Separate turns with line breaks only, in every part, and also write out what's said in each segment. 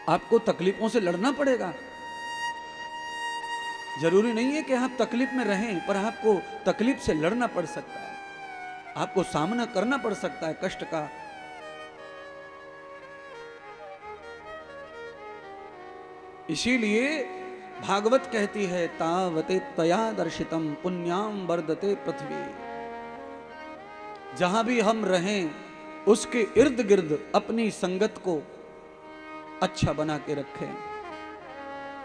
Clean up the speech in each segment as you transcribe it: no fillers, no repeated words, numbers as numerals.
आपको तकलीफों से लड़ना पड़ेगा। जरूरी नहीं है कि आप तकलीफ में रहें, पर आपको तकलीफ से लड़ना पड़ सकता है, आपको सामना करना पड़ सकता है कष्ट का। इसीलिए भागवत कहती है, तावते तया दर्शितम पुण्याम वर्धते पृथ्वी। जहां भी हम रहें उसके इर्द गिर्द अपनी संगत को अच्छा बना के रखें।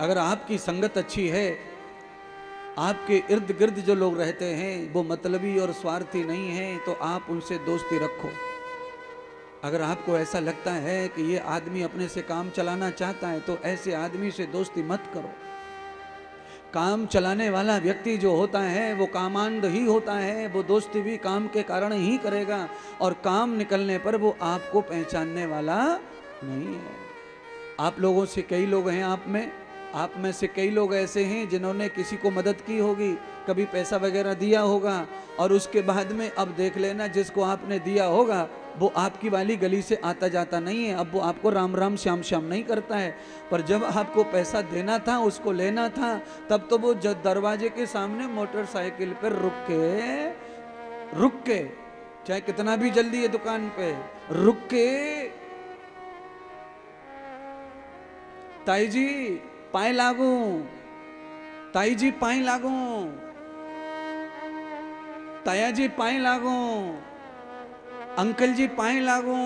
अगर आपकी संगत अच्छी है, आपके इर्द गिर्द जो लोग रहते हैं वो मतलबी और स्वार्थी नहीं है, तो आप उनसे दोस्ती रखो। अगर आपको ऐसा लगता है कि ये आदमी अपने से काम चलाना चाहता है, तो ऐसे आदमी से दोस्ती मत करो। काम चलाने वाला व्यक्ति जो होता है वो कामांध ही होता है, वो दोस्ती भी काम के कारण ही करेगा, और काम निकलने पर वो आपको पहचानने वाला नहीं है। आप लोगों से कई लोग हैं, आप में से कई लोग ऐसे हैं जिन्होंने किसी को मदद की होगी, कभी पैसा वगैरह दिया होगा, और उसके बाद में अब देख लेना जिसको आपने दिया होगा वो आपकी वाली गली से आता जाता नहीं है, अब वो आपको राम राम श्याम श्याम नहीं करता है। पर जब आपको पैसा देना था, उसको लेना था, तब तो वो दरवाजे के सामने मोटरसाइकिल पर रुक के चाहे कितना भी जल्दी है दुकान पे रुक के, ताई जी पाए लागू, ताई जी पाए लागू, ताया जी पाए लागू, अंकल जी पाए लागू,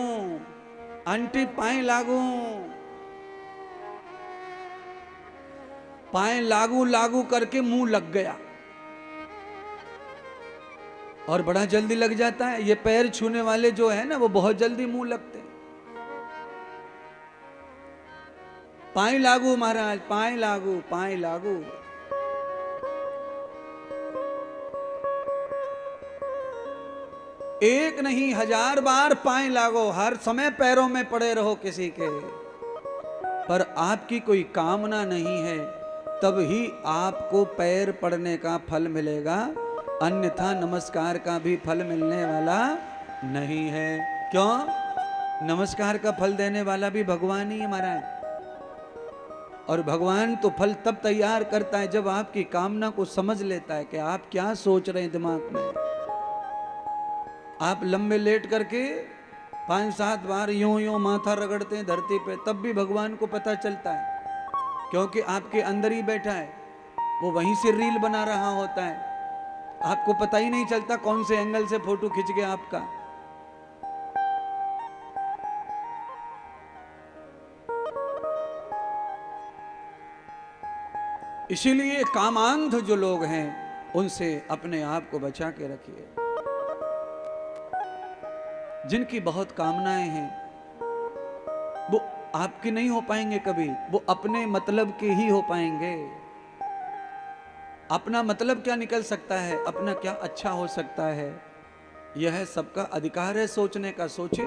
आंटी पाए लागू, पाए लागू लागू करके मुंह लग गया, और बड़ा जल्दी लग जाता है। ये पैर छूने वाले जो है ना, वो बहुत जल्दी मुंह लगते हैं। पाए लागू महाराज, पाए लागू, पाए लागू। एक नहीं 1000 बार पाए लागो, हर समय पैरों में पड़े रहो किसी के, पर आपकी कोई कामना नहीं है, तब ही आपको पैर पड़ने का फल मिलेगा, अन्यथा नमस्कार का भी फल मिलने वाला नहीं है। क्यों? नमस्कार का फल देने वाला भी भगवान ही है महाराज, और भगवान तो फल तब तैयार करता है जब आपकी कामना को समझ लेता है कि आप क्या सोच रहे हैं दिमाग में। आप लंबे लेट करके 5-7 बार यूं यूं माथा रगड़ते हैं धरती पे, तब भी भगवान को पता चलता है, क्योंकि आपके अंदर ही बैठा है, वो वहीं से रील बना रहा होता है, आपको पता ही नहीं चलता कौन से एंगल से फोटो खिंच गया आपका। इसीलिए कामांध जो लोग हैं उनसे अपने आप को बचा के रखिए। जिनकी बहुत कामनाएं हैं वो आपके नहीं हो पाएंगे कभी, वो अपने मतलब के ही हो पाएंगे। अपना मतलब क्या निकल सकता है, अपना क्या अच्छा हो सकता है, यह सबका अधिकार है सोचने का, सोचे।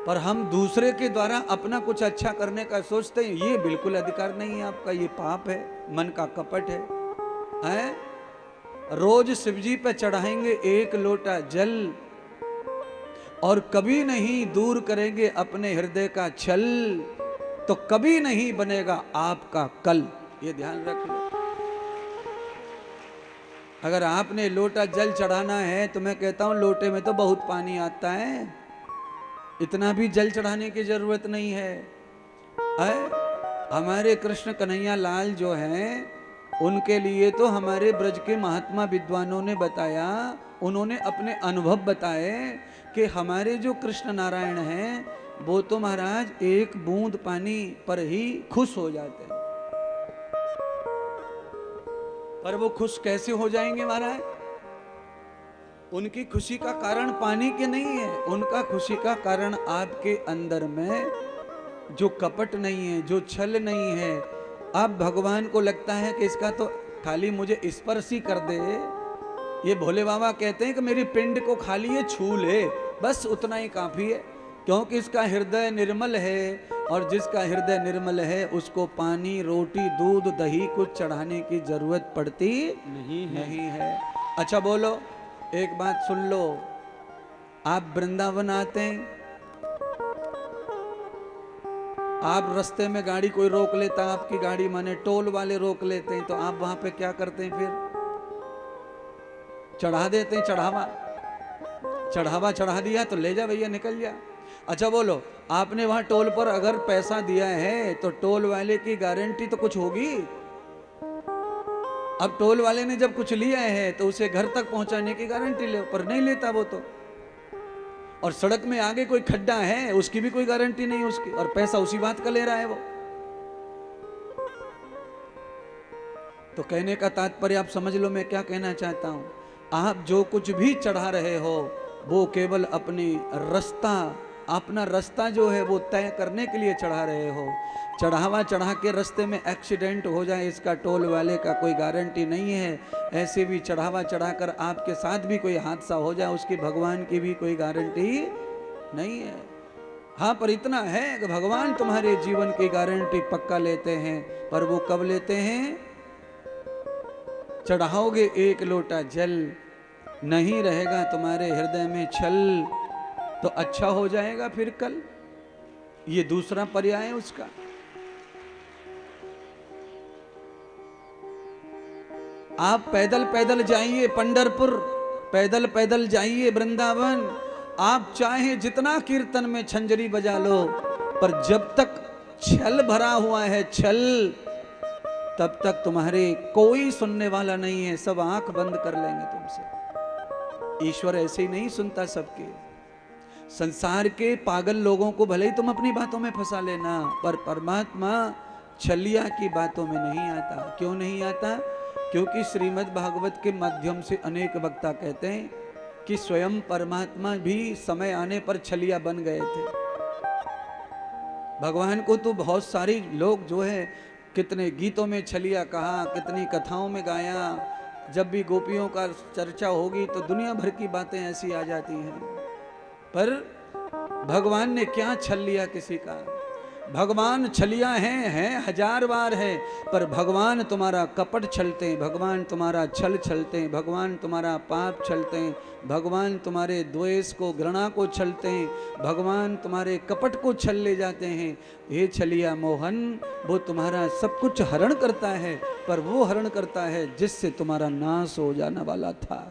पर हम दूसरे के द्वारा अपना कुछ अच्छा करने का सोचते हैं, ये बिल्कुल अधिकार नहीं है आपका, ये पाप है, मन का कपट है? रोज शिवजी पे चढ़ाएंगे 1 लोटा जल, और कभी नहीं दूर करेंगे अपने हृदय का छल, तो कभी नहीं बनेगा आपका कल। ये ध्यान रख लो। अगर आपने लोटा जल चढ़ाना है तो मैं कहता हूं लोटे में तो बहुत पानी आता है, इतना भी जल चढ़ाने की जरूरत नहीं है। हमारे कृष्ण कन्हैया लाल जो हैं, उनके लिए तो हमारे ब्रज के महात्मा विद्वानों ने बताया, उन्होंने अपने अनुभव बताए कि हमारे जो कृष्ण नारायण हैं वो तो महाराज 1 बूंद पानी पर ही खुश हो जाते हैं। पर वो खुश कैसे हो जाएंगे महाराज? उनकी खुशी का कारण पानी के नहीं है, उनका खुशी का कारण आपके अंदर में जो कपट नहीं है, जो छल नहीं है। अब भगवान को लगता है कि इसका तो खाली मुझे स्पर्श ही कर दे, ये भोले बाबा कहते हैं कि मेरी पिंड को खाली ये छू ले, बस उतना ही काफी है, क्योंकि इसका हृदय निर्मल है, और जिसका हृदय निर्मल है उसको पानी, रोटी, दूध, दही कुछ चढ़ाने की जरूरत पड़ती नहीं है। अच्छा बोलो, एक बात सुन लो, आप वृंदावन आते हैं, आप रास्ते में गाड़ी कोई रोक लेता, आपकी गाड़ी माने टोल वाले रोक लेते हैं, तो आप वहां पे क्या करते हैं? फिर चढ़ा देते हैं, चढ़ावा चढ़ा दिया तो ले जा भैया, निकल जा। अच्छा बोलो, आपने वहां टोल पर अगर पैसा दिया है तो टोल वाले की गारंटी तो कुछ होगी। अब टोल वाले ने जब कुछ लिया है तो उसे घर तक पहुंचाने की गारंटी ले, पर नहीं लेता वो तो। और सड़क में आगे कोई खड्डा है, उसकी भी कोई गारंटी नहीं उसकी, और पैसा उसी बात का ले रहा है वो। तो कहने का तात्पर्य आप समझ लो मैं क्या कहना चाहता हूं। आप जो कुछ भी चढ़ा रहे हो वो केवल अपना रास्ता जो है वो तय करने के लिए चढ़ा रहे हो। चढ़ावा चढ़ा के रास्ते में एक्सीडेंट हो जाए इसका टोल वाले का कोई गारंटी नहीं है। ऐसे भी चढ़ावा चढ़ाकर आपके साथ भी कोई हादसा हो जाए उसकी भगवान की भी कोई गारंटी नहीं है। हाँ, पर इतना है कि भगवान तुम्हारे जीवन की गारंटी पक्का लेते हैं, पर वो कब लेते हैं? चढ़ाओगे एक लोटा जल, नहीं रहेगा तुम्हारे हृदय में छल तो अच्छा हो जाएगा फिर कल। ये दूसरा पर्याय है उसका। आप पैदल पैदल जाइए पंढरपुर, पैदल पैदल जाइए वृंदावन, आप चाहे जितना कीर्तन में छंजरी बजा लो, पर जब तक छल भरा हुआ है छल, तब तक तुम्हारे कोई सुनने वाला नहीं है। सब आंख बंद कर लेंगे तुमसे। ईश्वर ऐसे ही नहीं सुनता सबके। संसार के पागल लोगों को भले ही तुम अपनी बातों में फंसा लेना, पर परमात्मा छलिया की बातों में नहीं आता। क्यों नहीं आता? क्योंकि श्रीमद् भागवत के माध्यम से अनेक वक्ता कहते हैं कि स्वयं परमात्मा भी समय आने पर छलिया बन गए थे। भगवान को तो बहुत सारे लोग जो है कितने गीतों में छलिया कहा, कितनी कथाओं में गाया। जब भी गोपियों का चर्चा होगी तो दुनिया भर की बातें ऐसी आ जाती हैं, पर भगवान ने क्या छल लिया किसी का? भगवान छलिया हैं हजार बार है, पर भगवान तुम्हारा कपट छलते हैं, भगवान तुम्हारा छल छलते हैं, भगवान तुम्हारा पाप छलते हैं, भगवान तुम्हारे द्वेष को घृणा को छलते हैं, भगवान तुम्हारे कपट को छल ले जाते हैं। ये छलिया मोहन वो तुम्हारा सब कुछ हरण करता है, पर वो हरण करता है जिससे तुम्हारा नाश हो जाने वाला था।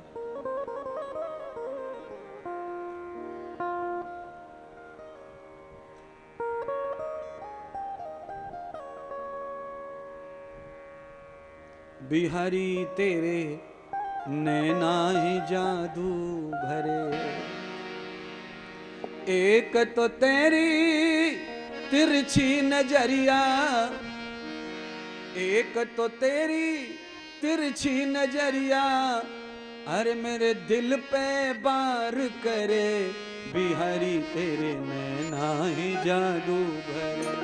बिहारी तेरे नैना ही जादू भरे, एक तो तेरी तिरछी नजरिया, एक तो तेरी तिरछी नजरिया, अरे मेरे दिल पे बार करे। बिहारी तेरे नैना ही जादू भरे,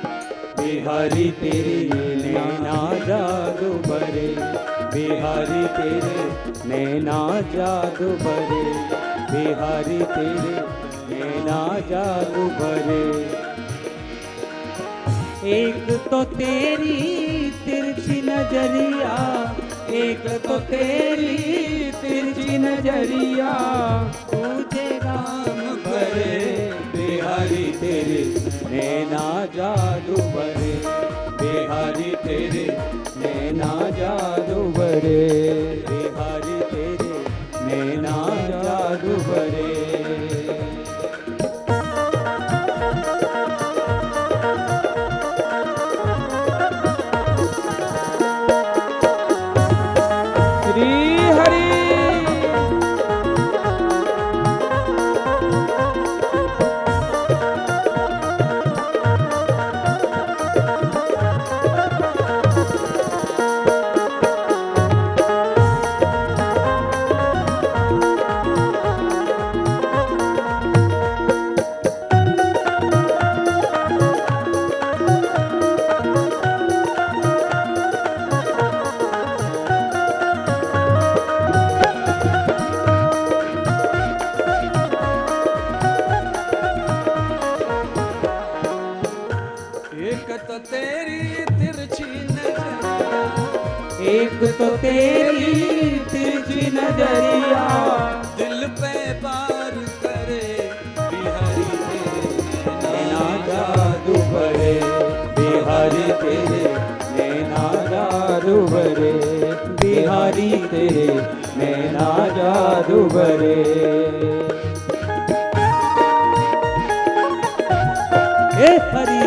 बिहारी तेरे नैना जादू भरे, बिहारी तेरे नैना जादू भरे, बिहारी तेरे नैना जादू भरे। एक तो तेरी तिरछी नजरिया, एक तो तेरी तिरछी नजरिया, तुझे राम भरे। बिहारी तेरे नैना जादू भरे, बिहारी तेरे नैना जादू भरे, बिहारी तेरे नैना जादू भरे। एक तो तेरी तिरछी नजरिया,
दिल पे बार करे। बिहारी तेरे
नैना जादू भरे, बिहारी तेरे नैना जादू भरे, बिहारी तेरे नैना जादू भरे। हे हरि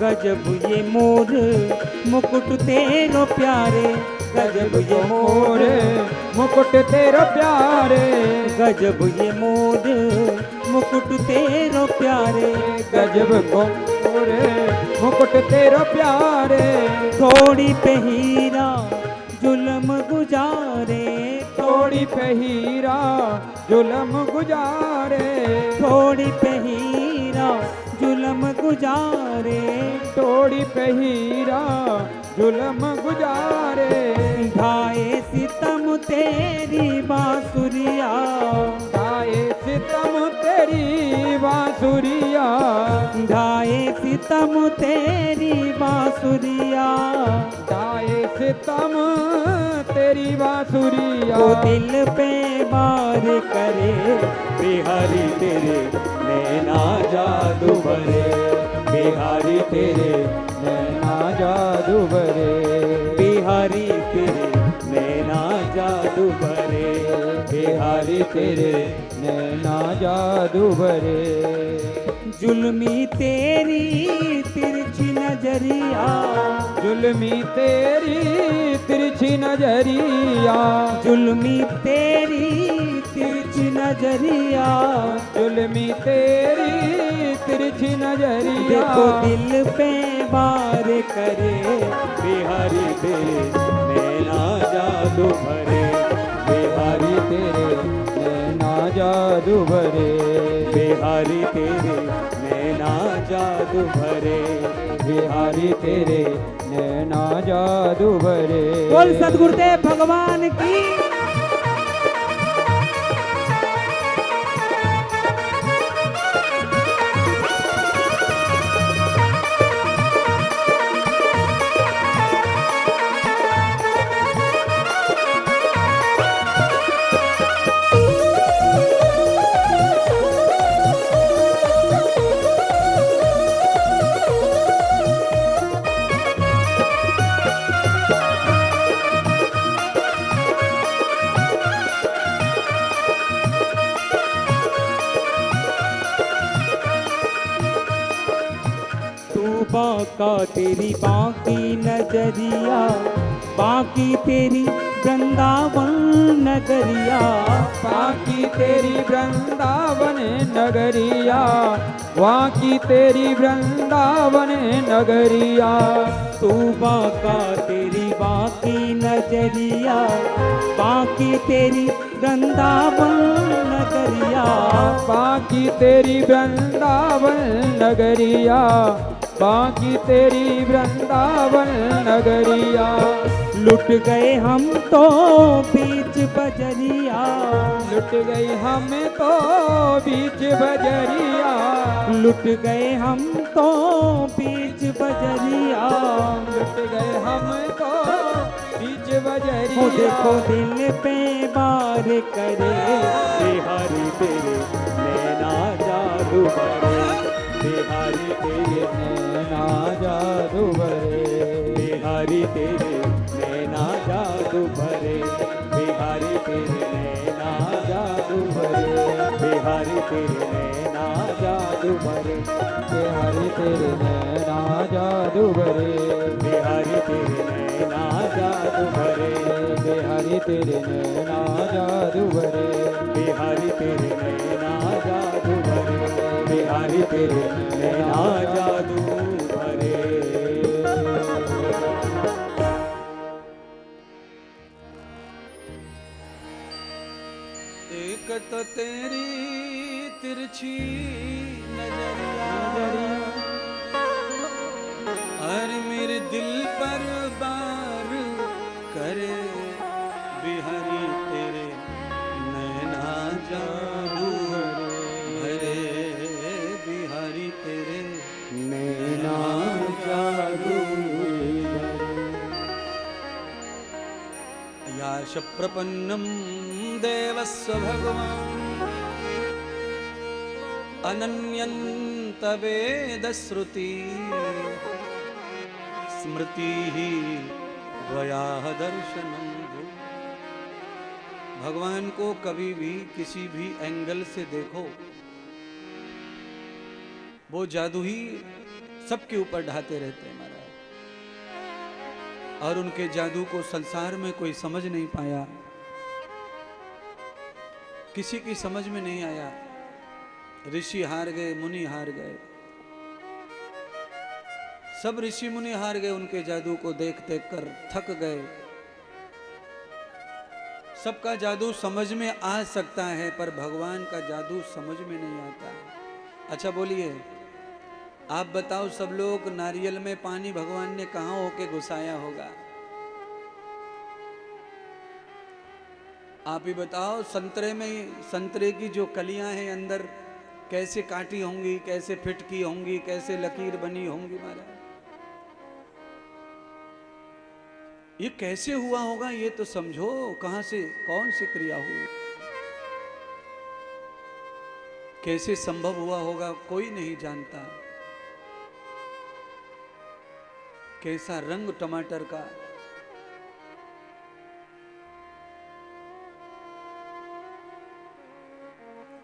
गजब ये मोर मुकुट तेरो प्यारे, गजब ये मोर मुकुट तेरो प्यारे, गजब ये मोर मुकुट तेरो प्यारे, गजब मोर मुकुट तेरो प्यारे। थोड़ी पे हीरा जुल्म गुजारे, थोड़ी पे हीरा जुल्म गुजारे, थोड़ी पे हीरा जुल्म गुजारे, थोड़ी पे हीरा जुल्म गुजारे। ढाए सितम तेरी बांसुरिया, ढाए सितम तेरी बांसुरिया, ढाए सितम तेरी बांसुरिया, ढाए सितम तेरी बांसुरिया। वो दिल पे वार करे बिहारी तेरे नैना जादू भरे, बिहारी तेरे नैना जादू भरे, बिहारी तेरे नैना जादू भरे, बिहारी तेरे नैना जादू भरे। जुल्मी तेरी तिरछी नजरिया, जुल्मी तेरी तिरछी नजरिया, जुल्मी तेरी तिरछी नजरिया, जुल्मी तेरी तिरछी नजरिया। देखो दिल पे वार करे बिहारी तेरे नैना जादू भरे, बिहारी तेरे नैना जादू भरे, बिहारी तेरे नैना जादू भरे, बिहारी तेरे नैना जादू भरे। बोल सद्गुरुदेव भगवान की। बाका तेरी बाकी नजरिया, बाकी तेरी वृंदावन नगरिया, बाकी तेरी वृंदावन नगरिया, बाकी तेरी वृंदावन नगरिया। तू बाका तेरी बाकी नजरिया, बाकी तेरी वृंदावन नगरिया, बाकी तेरी वृंदावन नगरिया, बाकी तेरी वृंदावन नगरिया। लुट गए हम तो बीच बजरिया, लुट गए हम तो बीच बजरिया, लुट गए हम तो बीच बजरिया, लुट गए हम तो बीच बजरिया। देखो दिल पे वार करे बिहारी तेरे नैना जादू भरे, बिहारी तेरे नैना जादू भरे, बिहारी तेरे नैना जादू भरे, बिहारी तेरे नैना जादू भरे, बिहारी तेरे नैना जादू जादू भरे, बिहारी तेरे नैना जादू भरे, बिहारी तेरे नैना जादू भरे, बिहारी तेरे नैना जादू भरे, बिहारी तेरे नैना जादू भरे, बिहारी तेरे नैना जादू भरे।
एक तो तेरी तिरछी नजरिया और मेरे दिल पर बार करे, बिहारी तेरे नैना जादू भरे, बिहारी तेरे
नैना जादू
याश प्रपन्नम देवस्व भगवान् अनन्यन्त वेद श्रुति स्मृति ही द्वया दर्शनम। भगवान को कभी भी किसी भी एंगल से देखो, वो जादू ही सबके ऊपर ढाते रहते हैं महाराज, और उनके जादू को संसार में कोई समझ नहीं पाया, किसी की समझ में नहीं आया। ऋषि हार गए, मुनि हार गए, सब ऋषि मुनि हार गए, उनके जादू को देख देख कर थक गए। सबका जादू समझ में आ सकता है, पर भगवान का जादू समझ में नहीं आता। अच्छा बोलिए, आप बताओ, सब लोग नारियल में पानी भगवान ने कहां होके घुसाया होगा? आप ही बताओ, संतरे में, संतरे की जो कलियां हैं अंदर कैसे काटी होंगी, कैसे फिट की होंगी, कैसे लकीर बनी होंगी महाराज। ये कैसे हुआ होगा ये तो समझो, कहां से कौन सी क्रिया हुई, कैसे संभव हुआ होगा कोई नहीं जानता। कैसा रंग टमाटर का,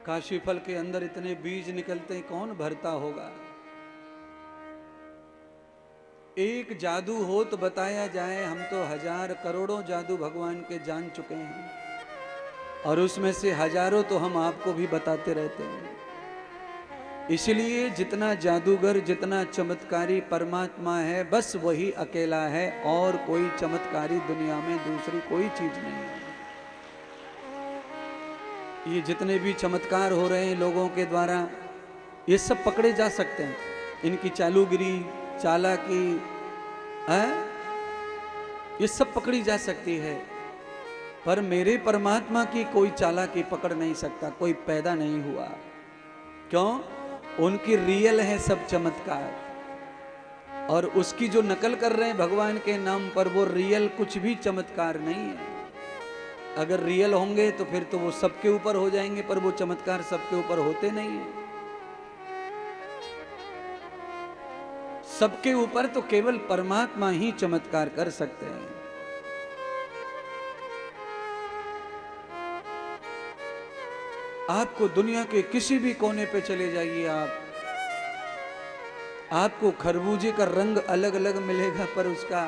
काशी फल के अंदर इतने बीज निकलते हैं, कौन भरता होगा। एक जादू हो तो बताया जाए, हम तो हजार करोड़ों जादू भगवान के जान चुके हैं, और उसमें से हजारों तो हम आपको भी बताते रहते हैं। इसलिए जितना जादूगर, जितना चमत्कारी परमात्मा है, बस वही अकेला है, और कोई चमत्कारी दुनिया में दूसरी कोई चीज नहीं है। ये जितने भी चमत्कार हो रहे हैं लोगों के द्वारा, ये सब पकड़े जा सकते हैं। इनकी चालूगिरी, चालाकी है, ये सब पकड़ी जा सकती है, पर मेरे परमात्मा की कोई चालाकी पकड़ नहीं सकता, कोई पैदा नहीं हुआ। क्यों? उनकी रियल है सब चमत्कार, और उसकी जो नकल कर रहे हैं भगवान के नाम पर, वो रियल कुछ भी चमत्कार नहीं है। अगर रियल होंगे तो फिर तो वो सबके ऊपर हो जाएंगे, पर वो चमत्कार सबके ऊपर होते नहीं है। सबके ऊपर तो केवल परमात्मा ही चमत्कार कर सकते हैं। आपको दुनिया के किसी भी कोने पे चले जाइए, आपको खरबूजे का रंग अलग अलग मिलेगा, पर उसका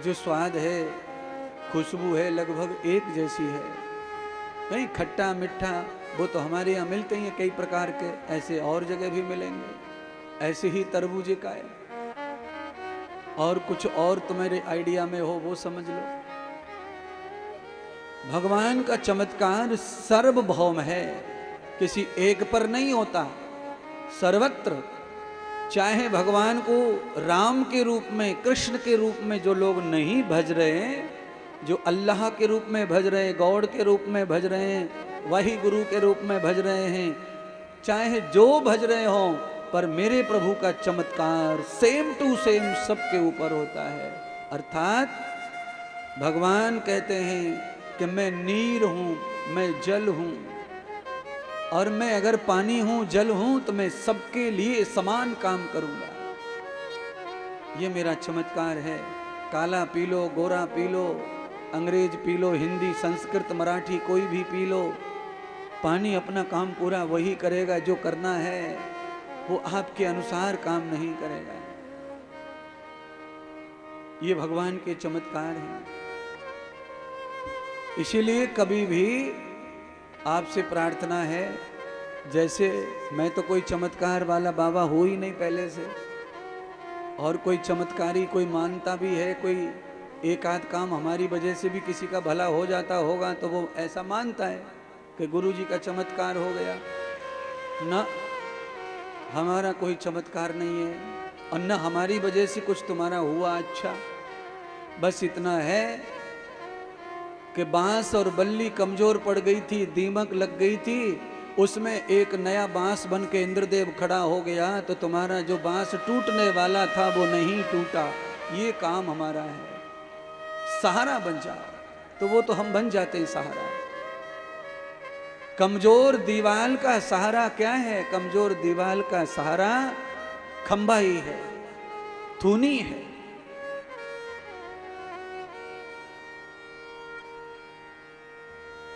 जो स्वाद है, खुशबू है, लगभग एक जैसी है। कहीं खट्टा मीठा, वो तो हमारे यहाँ मिलते ही हैं कई प्रकार के, ऐसे और जगह भी मिलेंगे। ऐसे ही तरबूजे का है, और कुछ और तुम्हारे आइडिया में हो वो समझ लो। भगवान का चमत्कार सर्वभौम है, किसी एक पर नहीं होता, सर्वत्र। चाहे भगवान को राम के रूप में, कृष्ण के रूप में जो लोग नहीं भज रहे हैं, जो अल्लाह के रूप में भज रहे हैं, गॉड के रूप में भज रहे हैं, वही गुरु के रूप में भज रहे हैं, चाहे जो भज रहे हों, पर मेरे प्रभु का चमत्कार सेम टू सेम सबके ऊपर होता है। अर्थात भगवान कहते हैं कि मैं नीर हूं, मैं जल हूं, और मैं अगर पानी हूं, जल हूं, तो मैं सबके लिए समान काम करूंगा। ये मेरा चमत्कार है। काला पी लो, गोरा पी लो, अंग्रेज पी लो, हिंदी, संस्कृत, मराठी, कोई भी पी लो, पानी अपना काम पूरा वही करेगा जो करना है, वो आपके अनुसार काम नहीं करेगा। ये भगवान के चमत्कार हैं। इसीलिए कभी भी आपसे प्रार्थना है, जैसे मैं तो कोई चमत्कार वाला बाबा हो ही नहीं पहले से, और कोई चमत्कारी कोई मानता भी है, कोई एक आध काम हमारी वजह से भी किसी का भला हो जाता होगा तो वो ऐसा मानता है कि गुरु जी का चमत्कार हो गया। ना, हमारा कोई चमत्कार नहीं है, और न हमारी वजह से कुछ तुम्हारा हुआ अच्छा। बस इतना है कि बांस और बल्ली कमजोर पड़ गई थी, दीमक लग गई थी, उसमें एक नया बांस बन के इंद्रदेव खड़ा हो गया, तो तुम्हारा जो बांस टूटने वाला था वो नहीं टूटा। ये काम हमारा है। सहारा बन जाओ, तो वो तो हम बन जाते हैं सहारा। कमजोर दीवाल का सहारा क्या है? कमजोर दीवाल का सहारा खंबा ही है, थूनी है।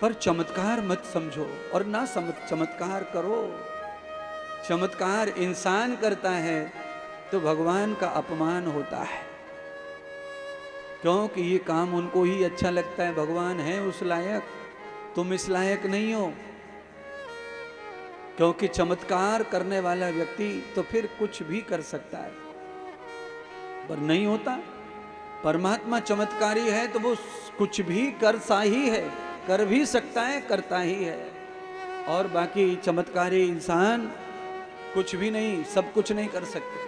पर चमत्कार मत समझो और ना चमत्कार करो। चमत्कार इंसान करता है तो भगवान का अपमान होता है, क्योंकि ये काम उनको ही अच्छा लगता है। भगवान है उस लायक, तुम इस लायक नहीं हो। क्योंकि चमत्कार करने वाला व्यक्ति तो फिर कुछ भी कर सकता है, पर नहीं होता। परमात्मा चमत्कारी है तो वो कुछ भी कर सा ही है, कर भी सकता है, करता ही है। और बाकी चमत्कारी इंसान कुछ भी नहीं, सब कुछ नहीं कर सकते।